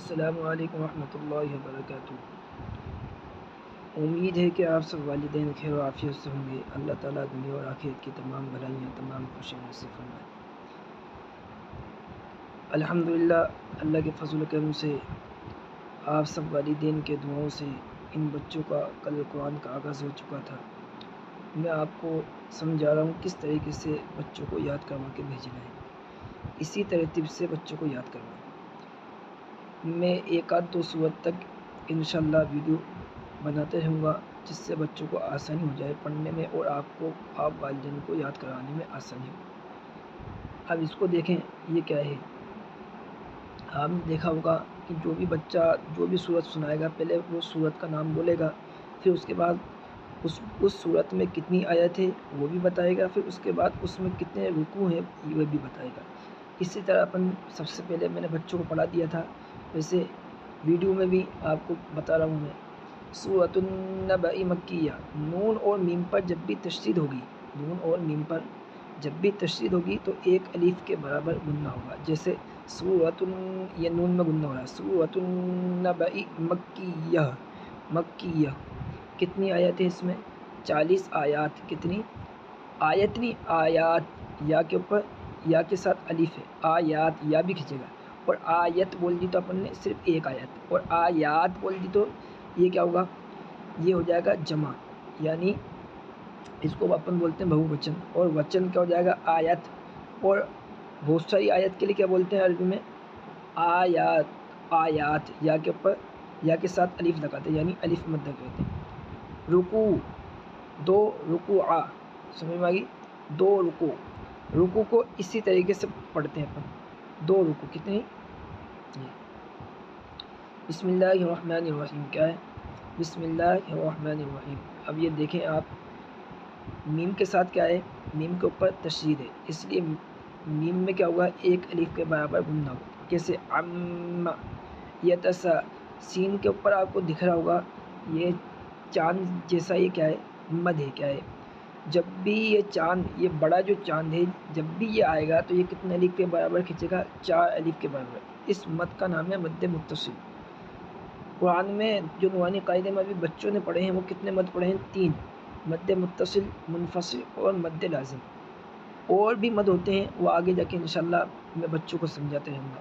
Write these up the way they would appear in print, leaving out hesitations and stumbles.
السلام علیکم ورحمۃ اللہ وبرکاتہ۔ امید ہے کہ آپ سب والدین خیر و عافیت سے ہوں گے۔ اللہ تعالیٰ دنیا اور آخرت کی تمام بھلائیاں، تمام خوشیاں نصیب فرمائے۔ الحمدللہ، اللہ کے فضل و کرم سے آپ سب والدین کے دعاؤں سے ان بچوں کا کل قرآن کا آغاز ہو چکا تھا۔ میں آپ کو سمجھا رہا ہوں کس طریقے سے بچوں کو یاد کروا کے بھیجنا ہے، اسی ترتیب سے بچوں کو یاد کروائیں۔ میں ایک آدھ دو صورت تک انشاءاللہ ویڈیو بناتے رہوں گا، جس سے بچوں کو آسانی ہو جائے پڑھنے میں اور آپ والدین کو یاد کرانے میں آسانی ہو۔ اب اس کو دیکھیں، یہ کیا ہے؟ آپ نے دیکھا ہوگا کہ جو بھی بچہ جو بھی صورت سنائے گا، پہلے وہ صورت کا نام بولے گا، پھر اس کے بعد اس صورت میں کتنی آیت ہے وہ بھی بتائے گا، پھر اس کے بعد اس میں کتنے رکوع ہیں وہ بھی بتائے گا۔ اسی طرح سب سے پہلے میں نے بچوں کو پڑھا دیا تھا، ویسے ویڈیو میں بھی آپ کو بتا رہا ہوں میں۔ سورۃ النبأ مکیہ، نون اور میم پر جب بھی تشدید ہوگی، نون اور میم پر جب بھی تشدید ہوگی تو ایک الف کے برابر گننا ہوگا، جیسے یہ نون میں گننا ہو رہا ہے، سورۃ النبأ مکیہ، مکیہ۔ کتنی آیت ہے اس میں؟ 40 آیات۔ کتنی آیت؟ نہیں، آیات، یا کے اوپر یا کے ساتھ الف ہے، آیات، یا بھی کھینچے گا، اور آیت بول دی تو اپن نے صرف ایک آیت، اور آیات بول دی تو یہ کیا ہوگا؟ یہ ہو جائے گا جمع، یعنی اس کو اپن بولتے ہیں بہو وچن، اور وچن کیا ہو جائے گا؟ آیت۔ اور بہت ساری آیت کے لیے کیا بولتے ہیں عربی میں؟ آیات، آیات، یا کے اوپر یا کے ساتھ الف لگاتے ہیں، یعنی الف مد کہتے ہیں۔ رکوع، دو رکوع، سمجھ میں آ گئی؟ دو رکوع، رکوع کو اسی طریقے سے پڑھتے ہیں اپن، دو رکوع۔ کتنی؟ بسم اللہ الرحمن الرحیم۔ کیا ہے؟ بسم اللہ الرحمن الرحیم۔ اب یہ دیکھیں آپ، میم کے ساتھ کیا ہے؟ میم کے اوپر تشدید ہے، اس لیے میم میں کیا ہوگا؟ ایک الف کے برابر گننا ہوگا، کیسے؟ عم یتسا، سین کے اوپر آپ کو دکھ رہا ہوگا یہ چاند جیسا، یہ کیا ہے؟ مد ہے۔ کیا ہے؟ جب بھی یہ چاند، یہ بڑا جو چاند ہے، جب بھی یہ آئے گا تو یہ کتنے الف کے برابر کھینچے گا؟ 4 الف کے برابر۔ اس مد کا نام ہے مد متصل۔ قرآن میں جو نورانی قاعدے میں ابھی بچوں نے پڑھے ہیں، وہ کتنے مد پڑھے ہیں؟ 3، مد متصل، منفصل اور مد لازم۔ اور بھی مد ہوتے ہیں، وہ آگے جا کے انشاءاللہ میں بچوں کو سمجھاتے رہوں گا۔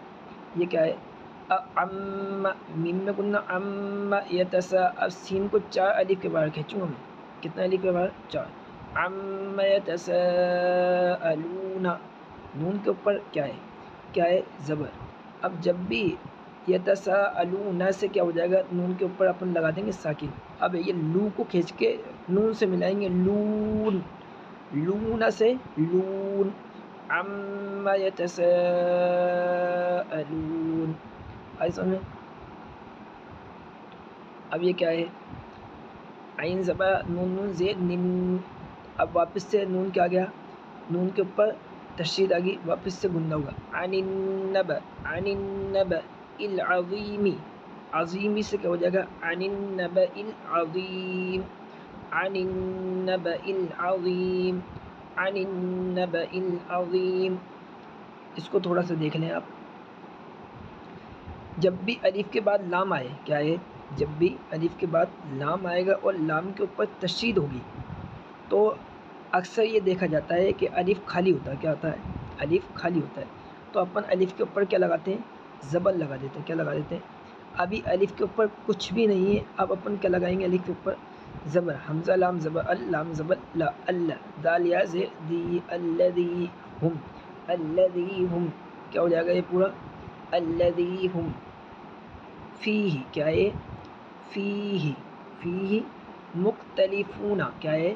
یہ کیا ہے؟ ام، میم میں گننا، ام یتسا، اب سین کو 4 الف کے برابر کھینچوں گا میں، کتنا الف کے برابر؟ 4۔ ام یتساءلون، نون کے اوپر کیا ہے؟ کیا ہے؟ زبر۔ اب جب بھی یتساءلون سے کیا ہو جائے گا؟ نون کے اوپر اپن لگا دیں گے ساکن۔ اب یہ لو کو کھینچ کے نون سے ملائیں گے، لون، لون سے لون، عم یتساءلون۔ آئی سمجھ میں؟ اب یہ کیا ہے؟ عین زبر، نون نون زید، نن۔ اب واپس سے نون کیا گیا؟ نون کے اوپر تشدید آ گئی، واپس سے گننا ہوگا، عن النبأ، عن النبأ العظیم، عظیمی سے کیا ہو جائے گا؟ عن النبأ العظیم، عن النبأ العظیم، عن النبأ العظیم۔ اس کو تھوڑا سا دیکھ لیں آپ۔ جب بھی الف کے بعد لام آئے، کیا ہے؟ جب بھی الف کے بعد لام آئے گا اور لام کے اوپر تشدید ہوگی تو اکثر یہ دیکھا جاتا ہے کہ الف خالی ہوتا ہے۔ کیا ہوتا ہے؟ الف خالی ہوتا ہے، تو اپن الف کے اوپر کیا لگاتے ہیں؟ زبر لگا دیتے ہیں۔ کیا لگا دیتے ہیں؟ ابھی الف کے اوپر کچھ بھی نہیں ہے، اب اپن کیا لگائیں گے؟ الف کے اوپر زبر، حمزہ لام زبر، لام زبر لا، اللہ، دال یا زیر دی، الذی ہم، الذی ہم، کیا ہو جائے گا یہ پورا؟ الذی ہم فیہ، کیا ہے؟ فیہ، فیہ مختلفون، کیا ہے؟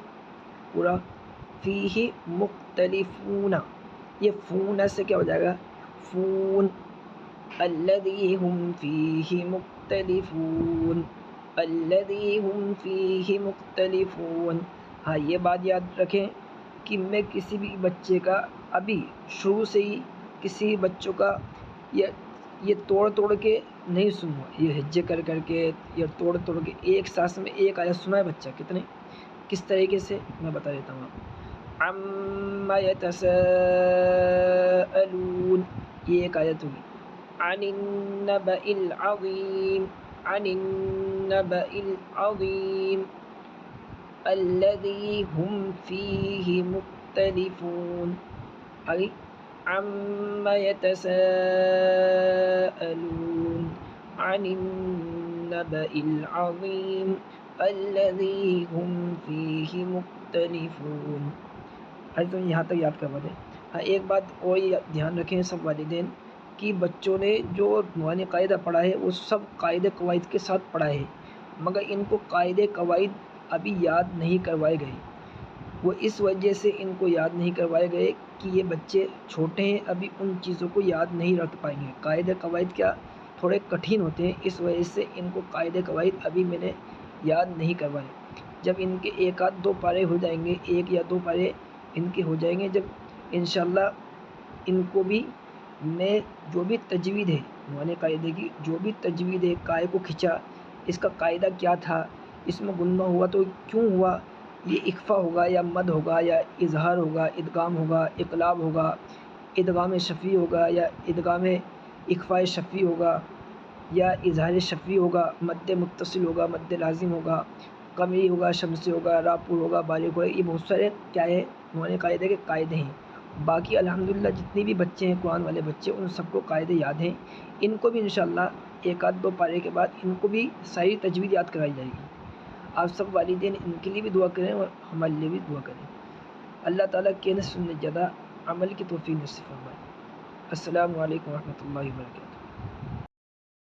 پورا فیہ مختلفون۔ یہ فون سے کیا ہو جائے گا؟ فون، الذی ہم فیہ مختلفون، الذی ہم فیہ مختلفون۔ ہاں، یہ بات یاد رکھیں کہ میں کسی بھی بچے کا ابھی شروع سے ہی کسی بچوں کا یہ توڑ کے نہیں سنوں، یہ ہجے کر کے یا توڑ کے ایک سانس میں ایک آیت سنائے بچہ کتنے کس طریقے سے، میں بتا دیتا ہوں آپ۔ عم یتساءلون، یہ ایک آیت ہوگی۔ عن النبأ العظيم عن النبأ العظيم الذي هم فيه مختلفون أي عما يتساءلون عن النبأ العظيم الذي هم فيه مختلفون. تو یہاں تک یاد کروا دیں. ہاں ایک بات اور دھیان رکھیں سب والدین کہ بچوں نے جو نورانی قاعدہ پڑھا ہے وہ سب قاعدے قواعد کے ساتھ پڑھا ہے، مگر ان کو قاعدے قواعد ابھی یاد نہیں کروائے گئے. وہ اس وجہ سے ان کو یاد نہیں کروائے گئے کہ یہ بچے چھوٹے ہیں، ابھی ان چیزوں کو یاد نہیں رکھ پائیں گے. قاعدے قواعد کیا تھوڑے کٹھن ہوتے ہیں، اس وجہ سے ان کو قاعدے قواعد ابھی میں نے یاد نہیں کروائے. جب ان کے ایک آدھ دو پارے ہو جائیں گے، ایک یا دو پارے ان کے ہو جائیں گے، جب انشاءاللہ ان کو بھی میں جو بھی تجوید ہے نورانی قاعدے کی، جو بھی تجوید ہے، قائے کو کھنچا، اس کا قاعدہ کیا تھا، اس میں گنہ ہوا تو کیوں ہوا، یہ اخفا ہوگا یا مد ہوگا یا اظہار ہوگا، ادغام ہوگا، اقلاب ہوگا، ادغام شفیع ہوگا یا ادغام اخفاء شفیع ہوگا یا اظہار شفیع ہوگا، مد متصل ہوگا، مد لازم ہوگا، قمری ہوگا، شمسی ہوگا، راپور ہوگا، باریک ہوگا. یہ بہت سارے کیا ہے نورانی قاعدے کے قاعدے ہیں. باقی الحمدللہ جتنے بھی بچے ہیں قرآن والے بچے، ان سب کو قاعدے یاد ہیں. ان کو بھی انشاءاللہ ایک آدھ دو پارے کے بعد ان کو بھی ساری تجوید یاد کرائی جائے گی. آپ سب والدین ان کے لیے بھی دعا کریں اور ہمارے لیے بھی دعا کریں. اللہ تعالیٰ کے سننے زیادہ عمل کی توفیق نصیب فرمائے. السلام علیکم ورحمۃ اللہ وبرکاتہ.